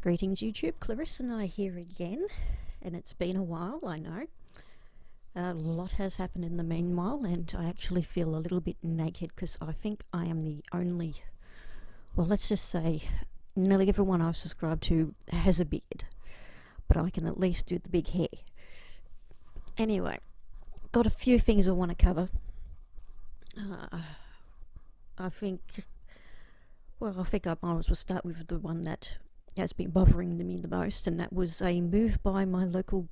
Greetings YouTube, Clarissa and I here again, and it's been a while, I know. A lot has happened in the meanwhile, and I actually feel a little bit naked because I think I am the only, well, let's just say nearly everyone I've subscribed to has a beard, but I can at least do the big hair. Anyway, got a few things I want to cover. I think I might as well start with the one that has been bothering me the most, and that was a move by my local,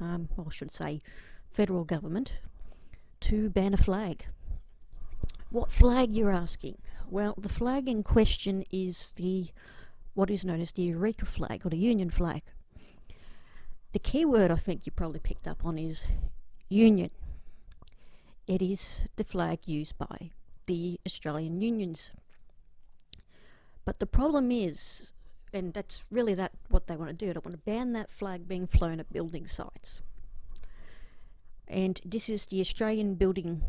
I should say, federal government to ban a flag. What flag, you're asking? Well, the flag in question is what is known as the Eureka flag, or the Union flag. The key word I think you probably picked up on is Union. It is the flag used by the Australian unions. But the problem is, and that's really what they want to do, they want to ban that flag being flown at building sites. And this is the Australian Building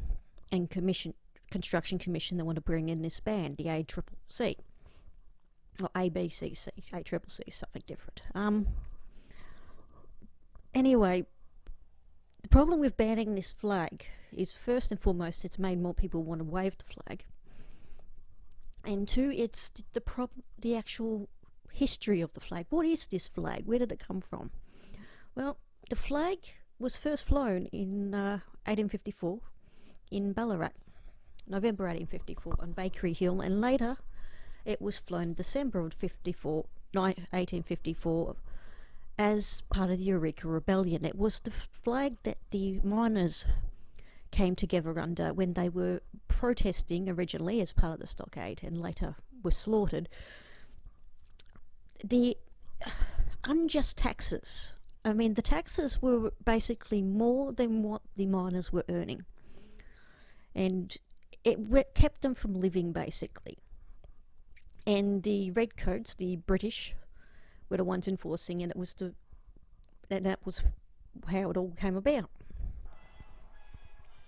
and Construction Commission that want to bring in this ban, the ACCC. Or ABCC, ACCC, something different. Anyway, the problem with banning this flag is, first and foremost, it's made more people want to wave the flag. And two, it's the actual history of the flag. What is this flag? Where did it come from? Well, the flag was first flown in 1854 in Ballarat, November 1854 on Bakery Hill, and later it was flown in December of 1854 as part of the Eureka Rebellion. It was the flag that the miners came together under when they were protesting originally as part of the stockade and later were slaughtered. The unjust taxes. I mean, the taxes were basically more than what the miners were earning, and it kept them from living, basically. And the redcoats, the British, were the ones enforcing, and that was how it all came about.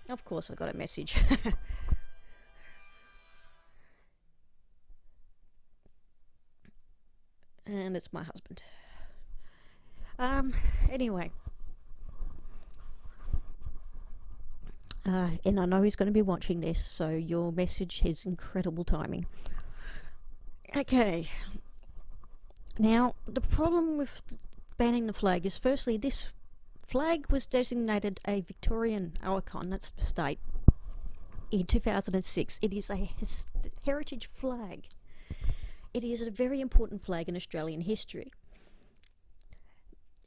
Of course, I got a message. And it's my husband. Anyway. And I know he's going to be watching this, so your message is incredible timing. Okay. Now, the problem with banning the flag is, firstly, this flag was designated a Victorian icon, that's the state, in 2006. It is a heritage flag. It is a very important flag in Australian history.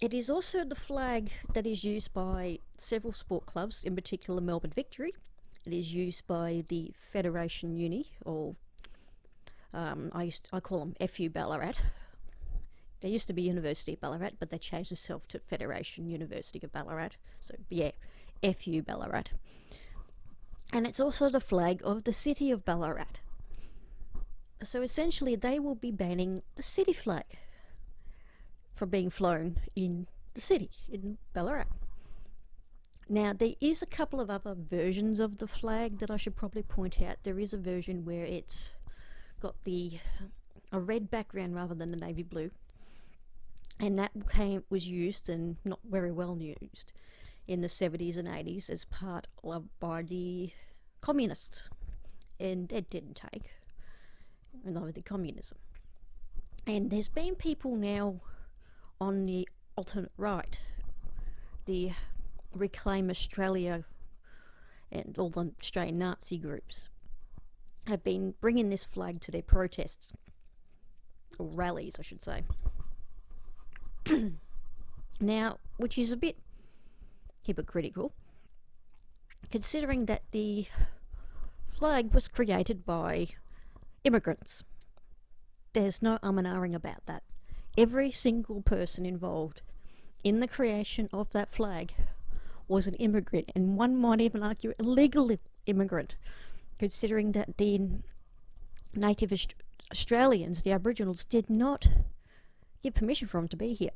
It is also the flag that is used by several sport clubs, in particular Melbourne Victory. It is used by the Federation Uni, or I call them FU Ballarat. They used to be University of Ballarat, but they changed itself to Federation University of Ballarat. So yeah, FU Ballarat. And it's also the flag of the city of Ballarat. So essentially they will be banning the city flag from being flown in the city, in Ballarat. Now, there is a couple of other versions of the flag that I should probably point out. There is a version where it's got a red background rather than the navy blue. And that was used, and not very well used, in the 70s and 80s as part of by the communists. And it didn't take, neither did communism. And there's been people now on the alternate right, the Reclaim Australia and all the Australian Nazi groups, have been bringing this flag to their protests, or rallies I should say. Now, which is a bit hypocritical, considering that the flag was created by immigrants. There's no and ahhing about that. Every single person involved in the creation of that flag was an immigrant, and one might even argue a legal immigrant, considering that the native Australians, the Aboriginals, did not give permission for them to be here.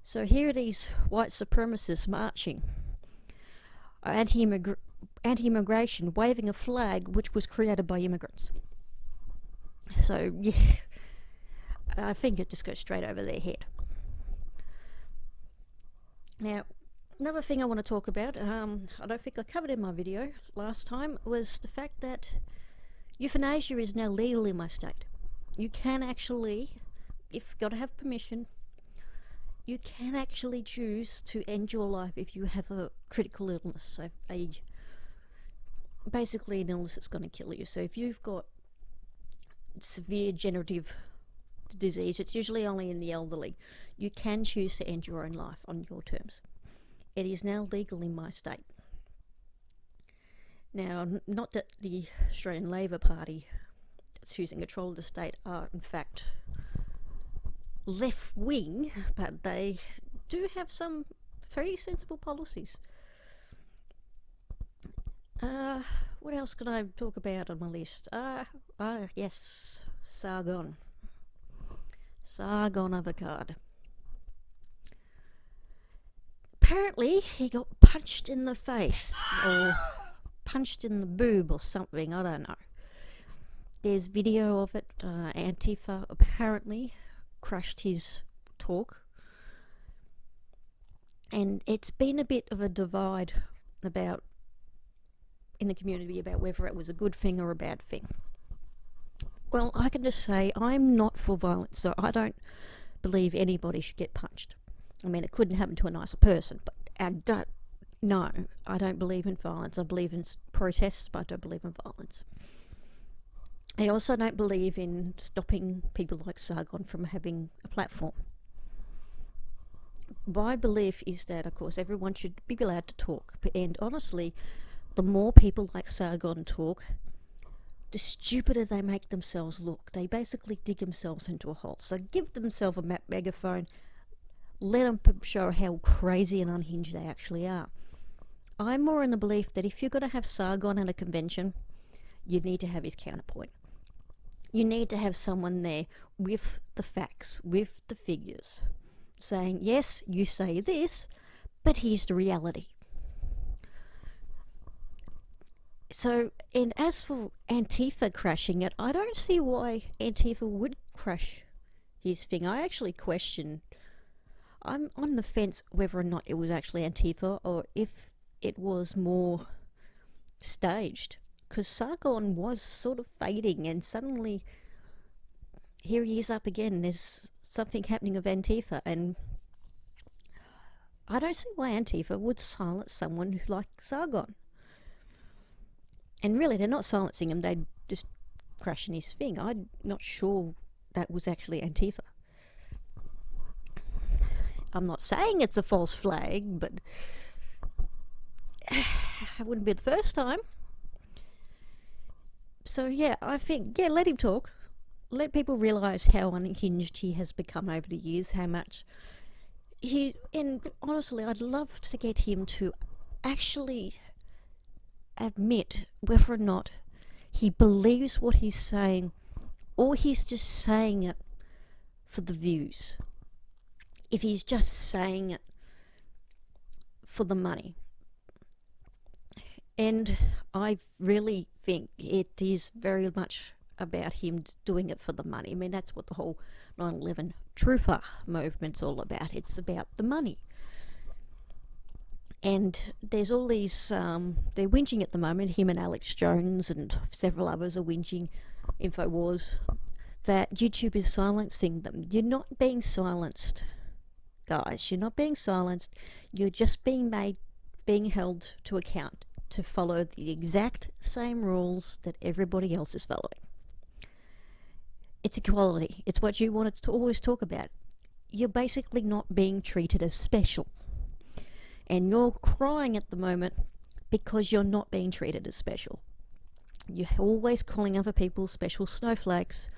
So here are these white supremacists marching, anti-immigration, waving a flag which was created by immigrants. So yeah, I think it just goes straight over their head. Now, another thing I want to talk about, I don't think I covered in my video last time, was the fact that euthanasia is now legal in my state. You can actually, if you've got to have permission, you can actually choose to end your life if you have a critical illness, so basically an illness that's going to kill you. So if you've got severe degenerative disease, it's usually only in the elderly, you can choose to end your own life on your terms. It is now legal in my state. Now, not that the Australian Labor Party that's who's in control of the state are in fact left wing, but they do have some very sensible policies. What else can I talk about on my list? Yes, Sargon. Sargon of Akkad. Apparently, he got punched in the face, or punched in the boob or something, I don't know. There's video of it. Antifa apparently crushed his talk. And it's been a bit of a divide about in the community about whether it was a good thing or a bad thing. Well, I can just say I'm not for violence, so I don't believe anybody should get punched. I mean, it couldn't happen to a nicer person, but I don't believe in violence. I believe in protests, but I don't believe in violence. I also don't believe in stopping people like Sargon from having a platform. My belief is that, of course, everyone should be allowed to talk, and honestly, the more people like Sargon talk, the stupider they make themselves look. They basically dig themselves into a hole. So give themselves a megaphone, let them show how crazy and unhinged they actually are. I'm more in the belief that if you're going to have Sargon at a convention, you need to have his counterpoint. You need to have someone there with the facts, with the figures, saying, yes, you say this, but here's the reality. So, and as for Antifa crashing it, I don't see why Antifa would crash his thing. I actually question, I'm on the fence whether or not it was actually Antifa or if it was more staged. Because Sargon was sort of fading and suddenly here he is up again. There's something happening of Antifa, and I don't see why Antifa would silence someone like Sargon. And really, they're not silencing him, they're just crashing his thing. I'm not sure that was actually Antifa. I'm not saying it's a false flag, but it wouldn't be the first time. So yeah, I think, yeah, let him talk. Let people realise how unhinged he has become over the years, how much and honestly, I'd love to get him to actually admit whether or not he believes what he's saying or he's just saying it for the views. If he's just saying it for the money. And I really think it is very much about him doing it for the money. I mean, that's what the whole 9/11 truther movement's all about. It's about the money. And there's all these, they're whinging at the moment, him and Alex Jones and several others are whinging, InfoWars, that YouTube is silencing them. You're not being silenced, guys. You're not being silenced. You're just being held to account to follow the exact same rules that everybody else is following. It's equality. It's what you wanted to always talk about. You're basically not being treated as special. And you're crying at the moment because you're not being treated as special. You're always calling other people special snowflakes,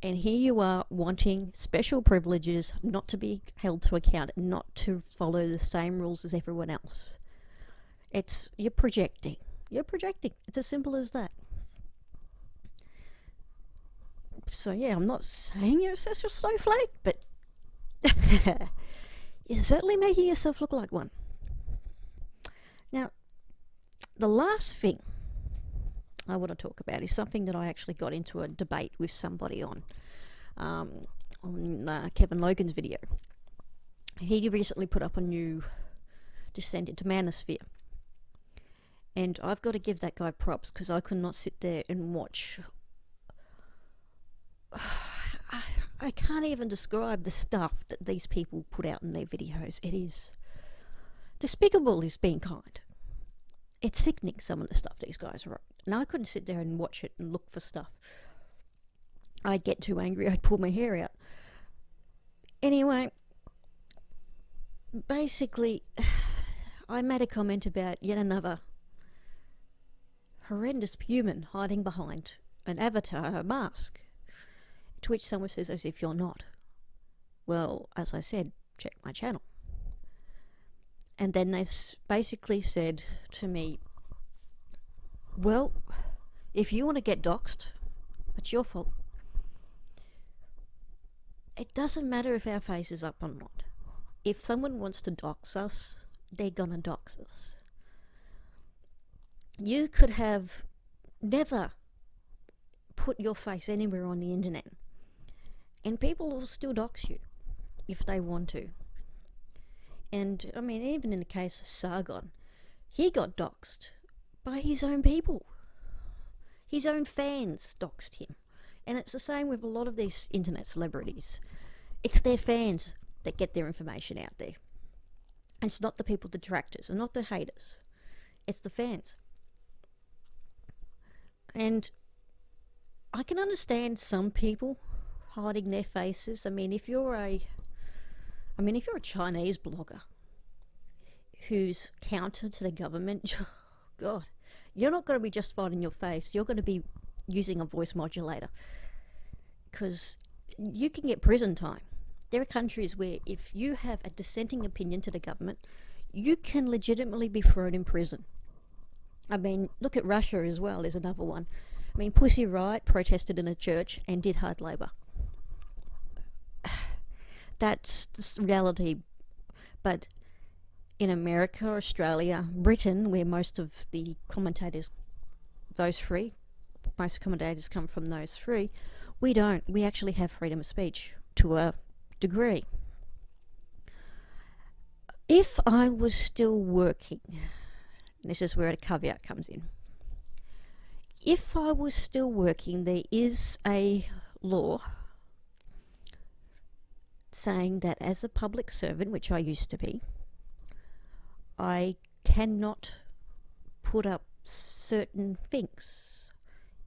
and here you are wanting special privileges, not to be held to account, not to follow the same rules as everyone else. You're projecting. You're projecting. It's as simple as that. So yeah, I'm not saying you're a special snowflake, but you're certainly making yourself look like one. Now, the last thing I want to talk about is something that I actually got into a debate with somebody on. on Kevin Logan's video. He recently put up a new descent into manosphere. And I've got to give that guy props, because I could not sit there and watch. I can't even describe the stuff that these people put out in their videos. It is despicable, is being kind. It's sickening, some of the stuff these guys wrote. And I couldn't sit there and watch it and look for stuff. I'd get too angry, I'd pull my hair out. Anyway, basically, I made a comment about yet another horrendous human hiding behind an avatar, a mask, to which someone says, as if you're not. Well, as I said, check my channel. And then they basically said to me, well, if you want to get doxxed, it's your fault. It doesn't matter if our face is up or not. If someone wants to dox us, they're gonna dox us. You could have never put your face anywhere on the internet, and people will still dox you if they want to. And I mean, even in the case of Sargon, he got doxed by his own people. His own fans doxed him. And it's the same with a lot of these internet celebrities. It's their fans that get their information out there. It's not the people, the detractors, and not the haters. It's the fans. And I can understand some people hiding their faces. I mean, if you're a Chinese blogger who's counter to the government, God, you're not going to be just hiding your face. You're going to be using a voice modulator, because you can get prison time. There are countries where if you have a dissenting opinion to the government, you can legitimately be thrown in prison. I mean, look at Russia as well, is another one. I mean, Pussy Riot protested in a church and did hard labour. That's the reality. But in America, Australia, Britain, where most of the commentators, most commentators come from those three, we don't. We actually have freedom of speech to a degree. If I was still working, this is where a caveat comes in. If I was still working, there is a law saying that as a public servant, which I used to be, I cannot put up certain things,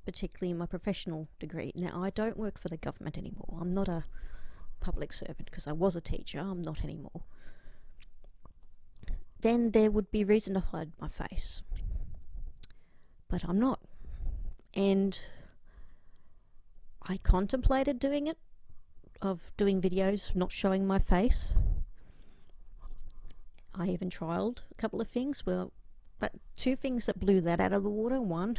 particularly in my professional degree. Now, I don't work for the government anymore. I'm not a public servant, because I was a teacher. I'm not anymore. Then there would be reason to hide my face. But I'm not. And I contemplated doing it, of doing videos not showing my face. I even trialed a couple of things, but two things that blew that out of the water. One,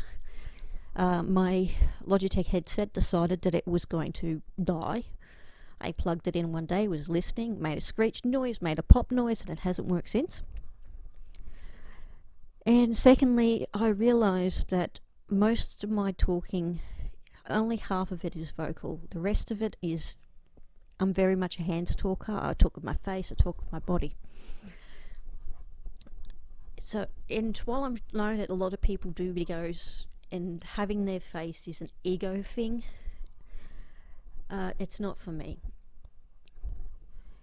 my Logitech headset decided that it was going to die. I plugged it in one day, was listening, made a screech noise, made a pop noise, and it hasn't worked since. And secondly, I realised that most of my talking, only half of it is vocal. The rest of it is, I'm very much a hands talker. I talk with my face, I talk with my body. So, and while I know that a lot of people do videos and having their face is an ego thing, it's not for me.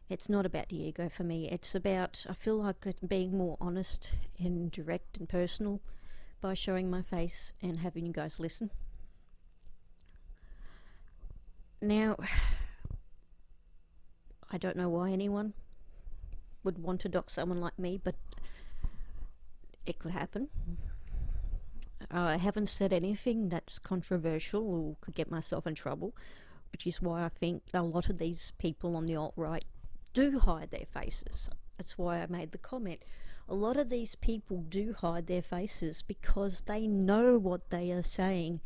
It's not about the ego for me. It's about, I feel like being more honest and direct and personal by showing my face and having you guys listen. Now, I don't know why anyone would want to dox someone like me, but it could happen. I haven't said anything that's controversial or could get myself in trouble, which is why I think a lot of these people on the alt-right do hide their faces. That's why I made the comment. A lot of these people do hide their faces because they know what they are saying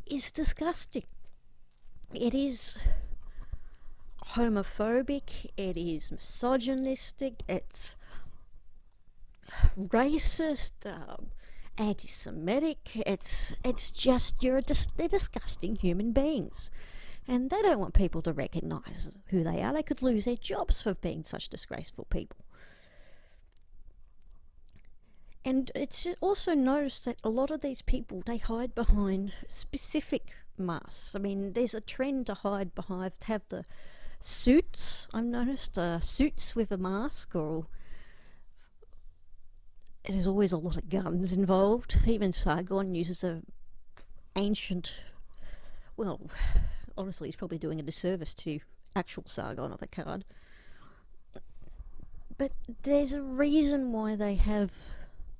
is disgusting. It is homophobic, it is misogynistic, it's racist, anti-Semitic. It's just, they're disgusting human beings. And they don't want people to recognise who they are. They could lose their jobs for being such disgraceful people. And it's also noticed that a lot of these people, they hide behind specific masks. I mean, there's a trend to hide behind, have the suits. I've noticed suits with a mask, or there's always a lot of guns involved. Even Sargon uses a ancient, well, honestly, he's probably doing a disservice to actual Sargon of the card. But there's a reason why they have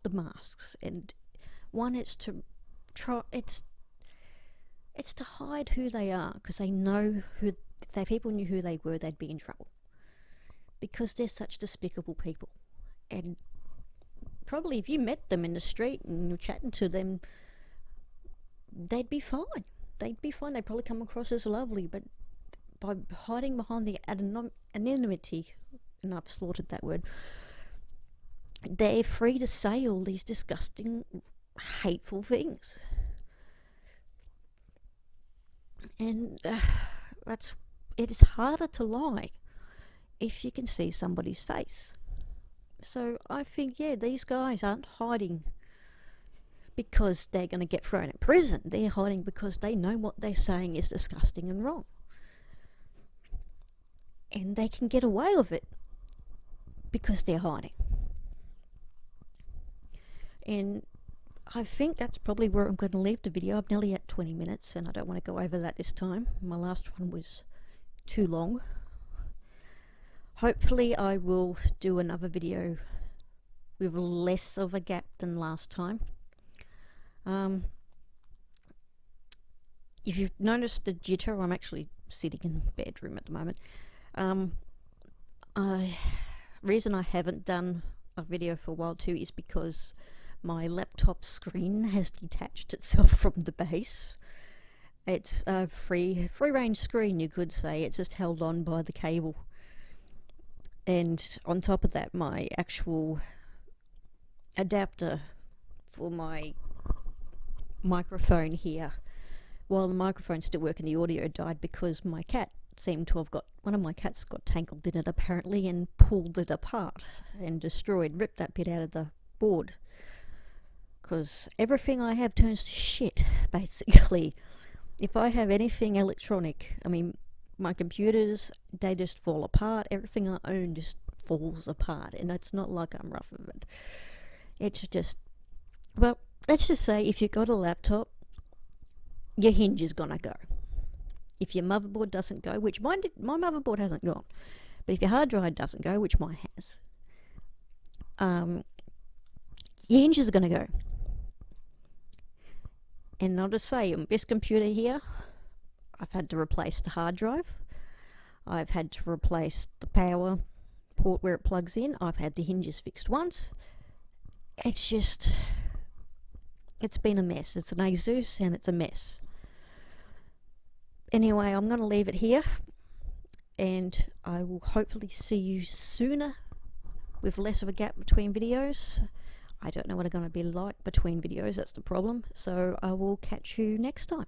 the masks, and one is to try. It's to hide who they are, because they know who. If people knew who they were, they'd be in trouble. Because they're such despicable people, and probably if you met them in the street and you're chatting to them, they'd be fine. They'd be fine. They'd probably come across as lovely, but by hiding behind the anonymity, and I've slaughtered that word, they're free to say all these disgusting, hateful things. And it is harder to lie if you can see somebody's face. So I think, yeah, these guys aren't hiding because they're going to get thrown in prison. They're hiding because they know what they're saying is disgusting and wrong. And they can get away with it because they're hiding. And I think that's probably where I'm going to leave the video. I'm nearly at 20 minutes and I don't want to go over that this time. My last one was too long. Hopefully I will do another video with less of a gap than last time. If you've noticed the jitter, I'm actually sitting in the bedroom at the moment. Reason I haven't done a video for a while too is because my laptop screen has detached itself from the base. It's a free range screen, you could say. It's just held on by the cable. And on top of that, my actual adapter for my microphone here, while the microphone's still working, the audio died because my cat seemed to have one of my cats got tangled in it apparently and pulled it apart and ripped that bit out of the board. Because everything I have turns to shit, basically. If I have anything electronic, I mean, my computers, they just fall apart. Everything I own just falls apart, and it's not like I'm rough of it. It's just, well, let's just say if you've got a laptop, your hinge is gonna go. If your motherboard doesn't go, which my motherboard hasn't gone, but if your hard drive doesn't go, which mine has, your hinge is gonna go. And I'll just say, on this computer here, I've had to replace the hard drive. I've had to replace the power port where it plugs in. I've had the hinges fixed once. It's been a mess. It's an Asus and it's a mess. Anyway, I'm going to leave it here, and I will hopefully see you sooner with less of a gap between videos. I don't know what I'm going to be like between videos, that's the problem. So I will catch you next time.